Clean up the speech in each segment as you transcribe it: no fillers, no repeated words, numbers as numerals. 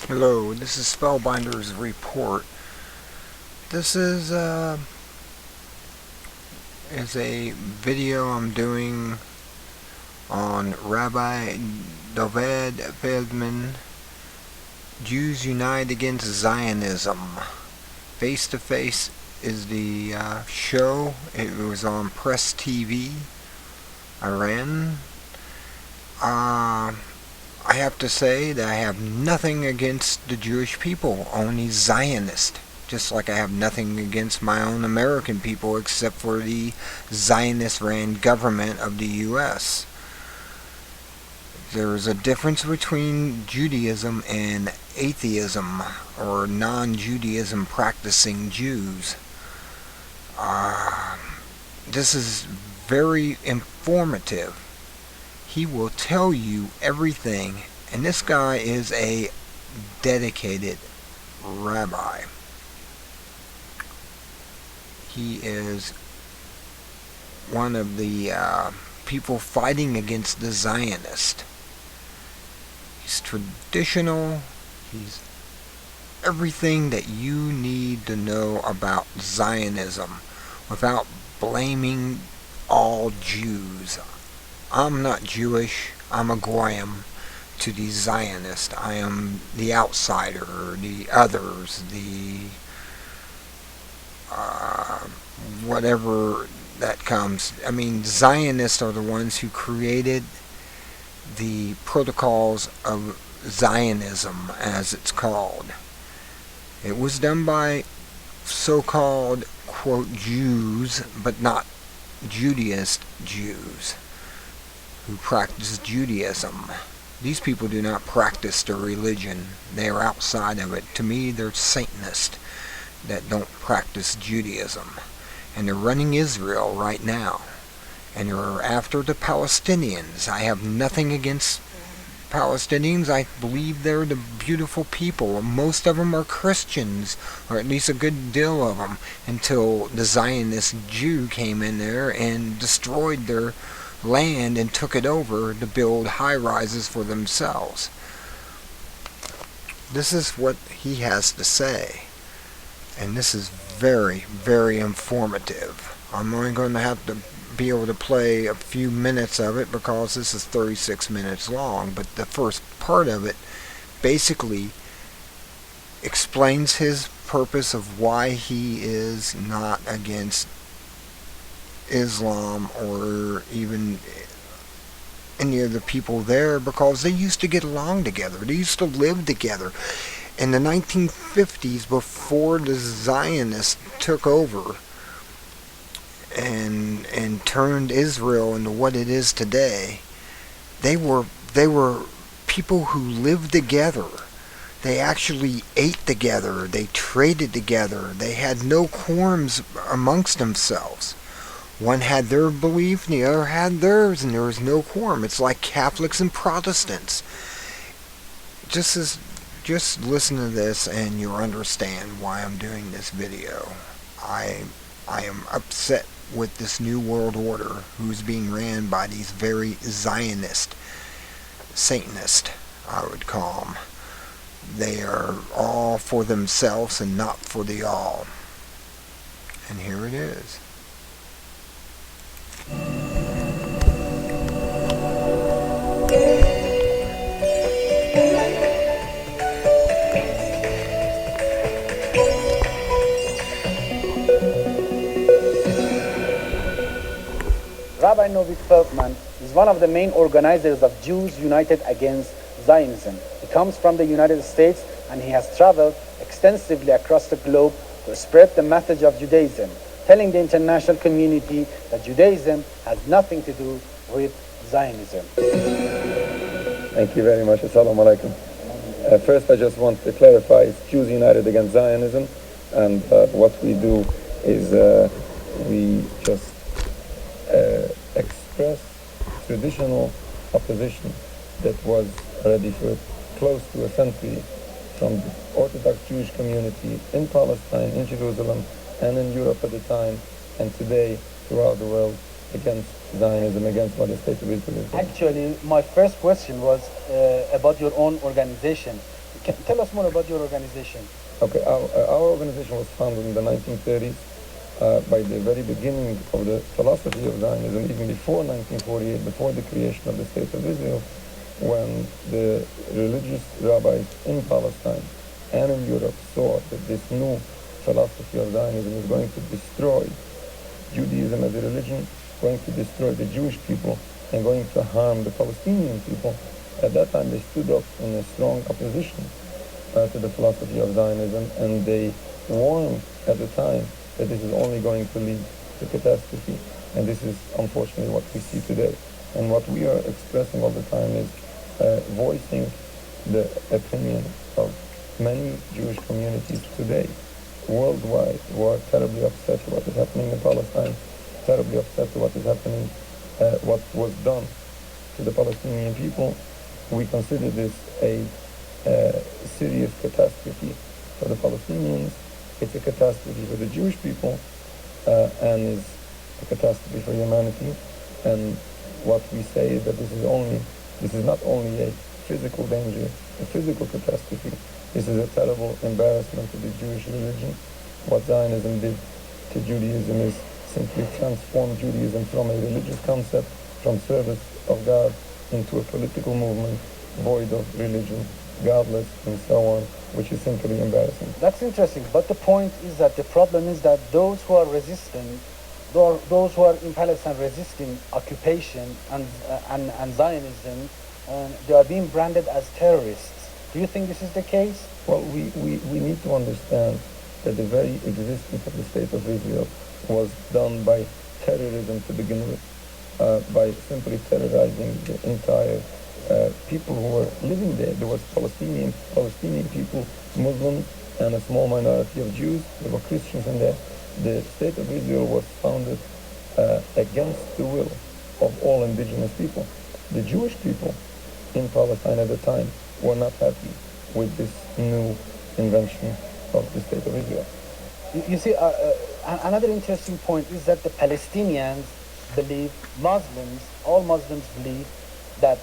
Hello, this is Spellbinder's Report. This is a video I'm doing on Rabbi Dovid Feldman, Jews Unite Against Zionism. Face to Face is the show. It was on Press TV, Iran. I have to say that I have nothing against the Jewish people, only Zionist. Just like I have nothing against my own American people except for the Zionist-ran government of the U.S. There is a difference between Judaism and atheism, or non-Judaism practicing Jews. This is very informative. He will tell you everything, and this guy is a dedicated rabbi. He is one of the people fighting against the Zionist. He's traditional. He's everything that you need to know about Zionism without blaming all Jews. I'm not Jewish. I'm a goyim to the Zionist. I am the outsider, the others, the whatever that comes. I mean, Zionists are the ones who created the protocols of Zionism, as it's called. It was done by so-called, quote, Jews, but not Judaist Jews who practice Judaism. These people do not practice their religion. They are outside of it. To me, they're Satanists that don't practice Judaism. And they're running Israel right now. And they're after the Palestinians. I have nothing against Palestinians. I believe they're the beautiful people. Most of them are Christians, or at least a good deal of them, until the Zionist Jew came in there and destroyed their land and took it over to build high-rises for themselves. This is what he has to say, and this is very, very informative. I'm only going to have to be able to play a few minutes of it because this is 36 minutes long, but the first part of it basically explains his purpose of why he is not against Islam or even any of the people there, because they used to get along together. They used to live together. In the 1950s, before the Zionists took over and turned Israel into what it is today, they were people who lived together. They actually ate together. They traded together. They had no quorums amongst themselves. One had their belief and the other had theirs, and there was no quorum. It's like Catholics and Protestants. Just listen to this and you'll understand why I'm doing this video. I am upset with this new world order who's being ran by these very Zionist, Satanist, I would call them. They are all for themselves and not for the all. And here it is. Rabbi Dovid Feldman is one of the main organizers of Jews United Against Zionism. He comes from the United States, and he has traveled extensively across the globe to spread the message of Judaism, telling the international community that Judaism has nothing to do with Zionism. Thank you very much. Assalamu alaikum. First, I just want to clarify, it's Jews United Against Zionism, and what we do is we just express traditional opposition that was already for close to a century from the Orthodox Jewish community in Palestine, in Jerusalem, and in Europe at the time, and today throughout the world, against Zionism, against what the state of Israel is doing. Actually, my first question was about your own organization. Tell us more about your organization. Okay, our organization was founded in the 1930s by the very beginning of the philosophy of Zionism, even before 1948, before the creation of the State of Israel, when the religious rabbis in Palestine and in Europe saw that this new philosophy of Zionism is going to destroy Judaism as a religion, going to destroy the Jewish people, and going to harm the Palestinian people. At that time, they stood up in a strong opposition to the philosophy of Zionism, and they warned at the time that this is only going to lead to catastrophe. And this is unfortunately what we see today. And what we are expressing all the time is voicing the opinion of many Jewish communities today, worldwide, who are terribly upset with what is happening in Palestine, terribly upset with what is happening, what was done to the Palestinian people. We consider this a serious catastrophe for the Palestinians. It's a catastrophe for the Jewish people, and is a catastrophe for humanity. And what we say is that this is not only a physical danger, a physical catastrophe. This is a terrible embarrassment to the Jewish religion. What Zionism did to Judaism is simply transform Judaism from a religious concept, from service of God, into a political movement void of religion, godless, and so on, which is simply embarrassing. That's interesting, but the point is that the problem is that those who are resisting, those who are in Palestine resisting occupation and Zionism, they are being branded as terrorists. Do you think this is the case? Well, we need to understand that the very existence of the State of Israel was done by terrorism to begin with, by simply terrorizing the entire people who were living there. There was Palestinian people, Muslims, and a small minority of Jews. There were Christians in there. The State of Israel was founded against the will of all indigenous people. The Jewish people in Palestine at the time were not happy with this new invention of the State of Israel. You see, another interesting point is that the Palestinians believe, all Muslims believe that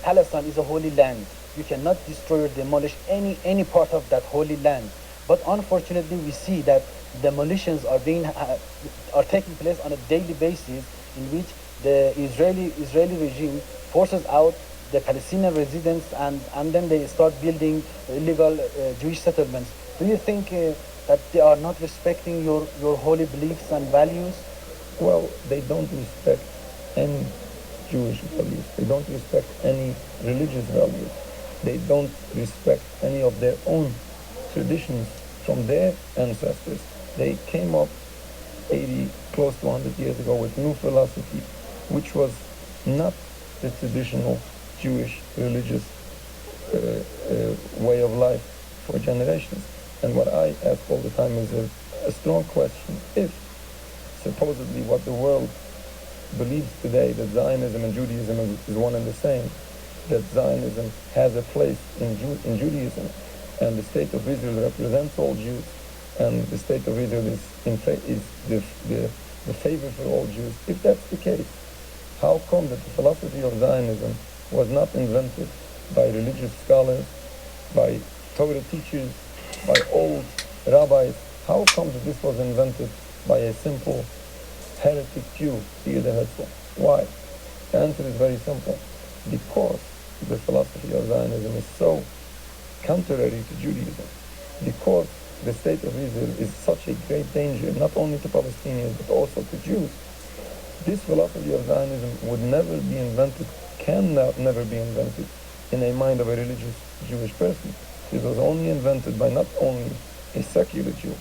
Palestine is a holy land. You cannot destroy or demolish any part of that holy land. But unfortunately, we see that demolitions are taking place on a daily basis, in which the Israeli regime forces out the Palestinian residents, and then they start building illegal Jewish settlements. Do you think that they are not respecting your holy beliefs and values? Well, they don't respect any Jewish values. They don't respect any religious values. They don't respect any of their own traditions from their ancestors. They came up 80, close to 100 years ago with new philosophy, which was not the traditional Jewish religious way of life for generations. And what I ask all the time is a strong question. If supposedly what the world believes today, that Zionism and Judaism is one and the same, that Zionism has a place in Judaism, and the State of Israel represents all Jews, and the State of Israel is the favor for all Jews. If that's the case, how come that the philosophy of Zionism was not invented by religious scholars, by Torah teachers, by old rabbis? How come that this was invented by a simple heretic Jew, Theodor Herzl? Why? The answer is very simple. Because the philosophy of Zionism is so contrary to Judaism. Because the State of Israel is such a great danger, not only to Palestinians, but also to Jews. This philosophy of Zionism would never be invented, never be invented in a mind of a religious Jewish person. It was only invented by not only a secular Jew.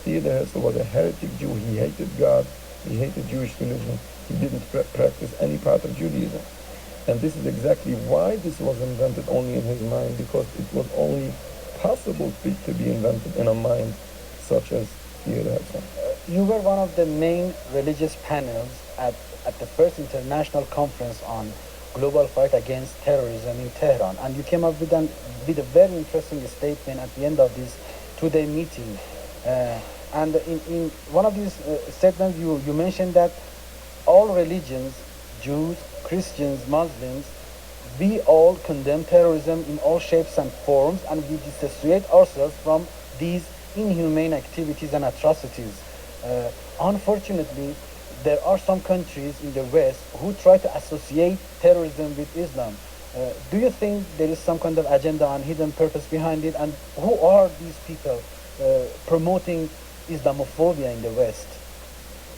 Theodor Herzl was a heretic Jew. He hated God. He hated Jewish religion. He didn't practice any part of Judaism. And this is exactly why this was invented only in his mind, because it was only possible to be invented in a mind such as Theodor Herzl. You were one of the main religious panels at the first international conference on global fight against terrorism in Tehran, and you came up with a very interesting statement at the end of this two-day meeting. And in one of these statements, you mentioned that all religions, Jews, Christians, Muslims, We all condemn terrorism in all shapes and forms, and we dissociate ourselves from these inhumane activities and atrocities. Unfortunately, there are some countries in the West who try to associate terrorism with Islam. Do you think there is some kind of agenda and hidden purpose behind it? And who are these people promoting Islamophobia in the West?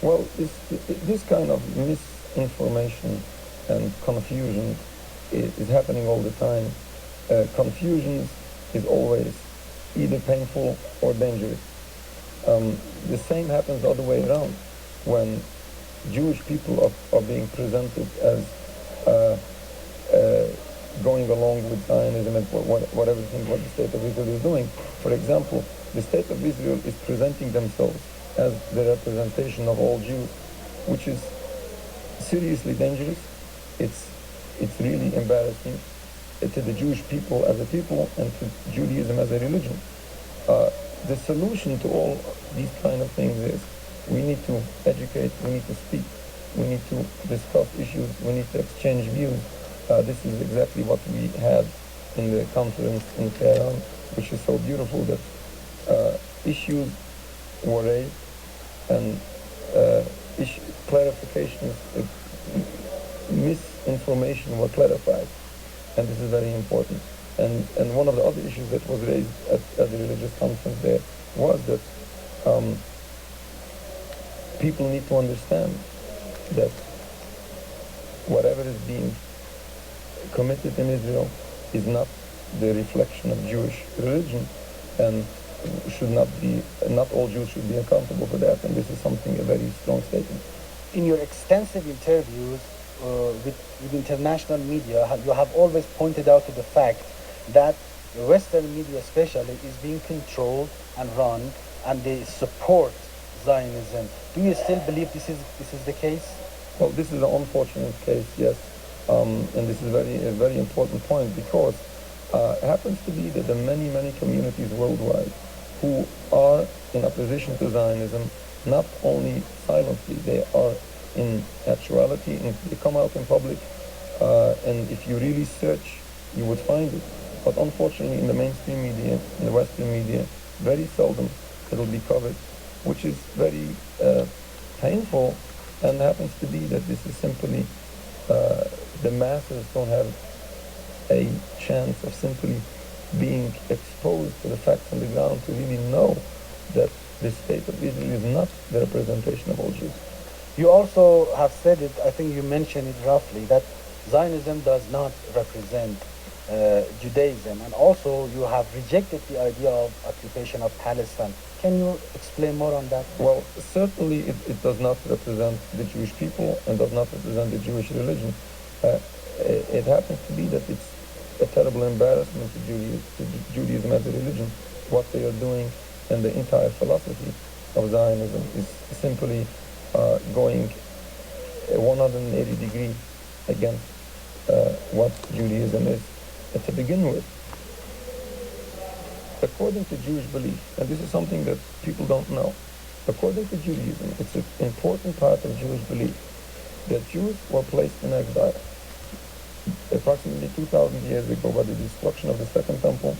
Well, this kind of misinformation and confusion is happening all the time. Confusion is always either painful or dangerous. The same happens the other way around. When Jewish people are being presented as going along with Zionism and whatever thing what the State of Israel is doing. For example, the State of Israel is presenting themselves as the representation of all Jews, which is seriously dangerous. It's really embarrassing to the Jewish people as a people and to Judaism as a religion. The solution to all these kind of things is we need to educate, we need to speak, we need to discuss issues, we need to exchange views. This is exactly what we had in the conference in Tehran, which is so beautiful that issues were raised and clarifications, misinformation were clarified, and this is very important. And one of the other issues that was raised at the religious conference there was that people need to understand that whatever is being committed in Israel is not the reflection of Jewish religion, and should not all Jews should be accountable for that, and this is something, a very strong statement. In your extensive interviews with international media, you have always pointed out to the fact that Western media especially is being controlled and run, and they support Zionism. Do you still believe this is the case? Well, this is an unfortunate case, yes, and this is a very important point, because it happens to be that the many communities worldwide who are in opposition to Zionism, not only silently, they are in actuality, and they come out in public, and if you really search, you would find it. But unfortunately, in the mainstream media, in the Western media, very seldom it will be covered, which is very painful, and happens to be that this is simply the masses don't have a chance of simply being exposed to the facts on the ground to really know that the State of Israel is not the representation of all Jews. You also have said it, I think you mentioned it roughly, that Zionism does not represent Judaism, and also you have rejected the idea of occupation of Palestine. Can you explain more on that? Well, certainly it does not represent the Jewish people and does not represent the Jewish religion. It happens to be that it's a terrible embarrassment to Judaism as a religion. What they are doing, and the entire philosophy of Zionism is simply going 180 degrees against what Judaism is to begin with. According to Jewish belief, and this is something that people don't know, according to Judaism, it's an important part of Jewish belief that Jews were placed in exile approximately 2,000 years ago by the destruction of the Second Temple.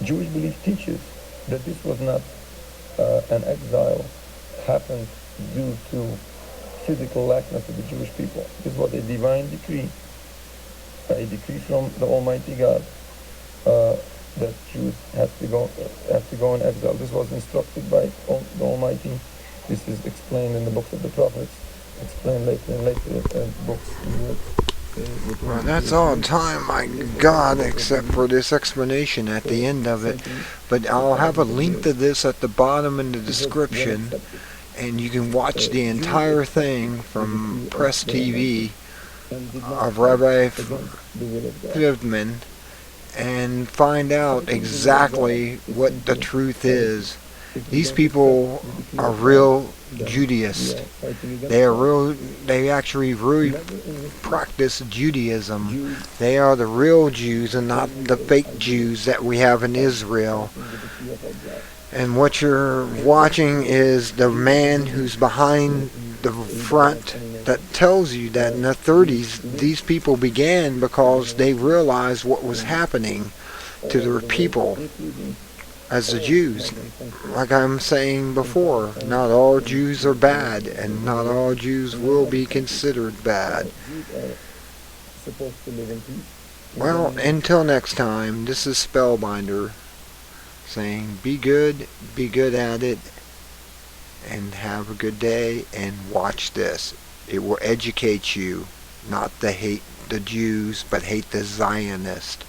Jewish belief teaches that this was not an exile happened due to physical lackness of the Jewish people. This was a divine decree, a decree from the Almighty God, that Jews have to go in exile. This was instructed by the Almighty. This is explained in the books of the prophets, explained later in later books. Well, that's all the time I got, except for this explanation at the end of it. But I'll have a link to this at the bottom in the description, and you can watch the entire thing from Press TV of Rabbi Feldman and find out exactly what the truth is. These people are real Judaists. They actually really practice Judaism. They are the real Jews and not the fake Jews that we have in Israel. And what you're watching is the man who's behind the front that tells you that in the 30s, these people began because they realized what was happening to their people as the Jews. Like I'm saying before, not all Jews are bad, and not all Jews will be considered bad. Well, until next time, this is Spellbinder saying be good at it, and have a good day, and watch this. It will educate you not to hate the Jews, but hate the Zionists.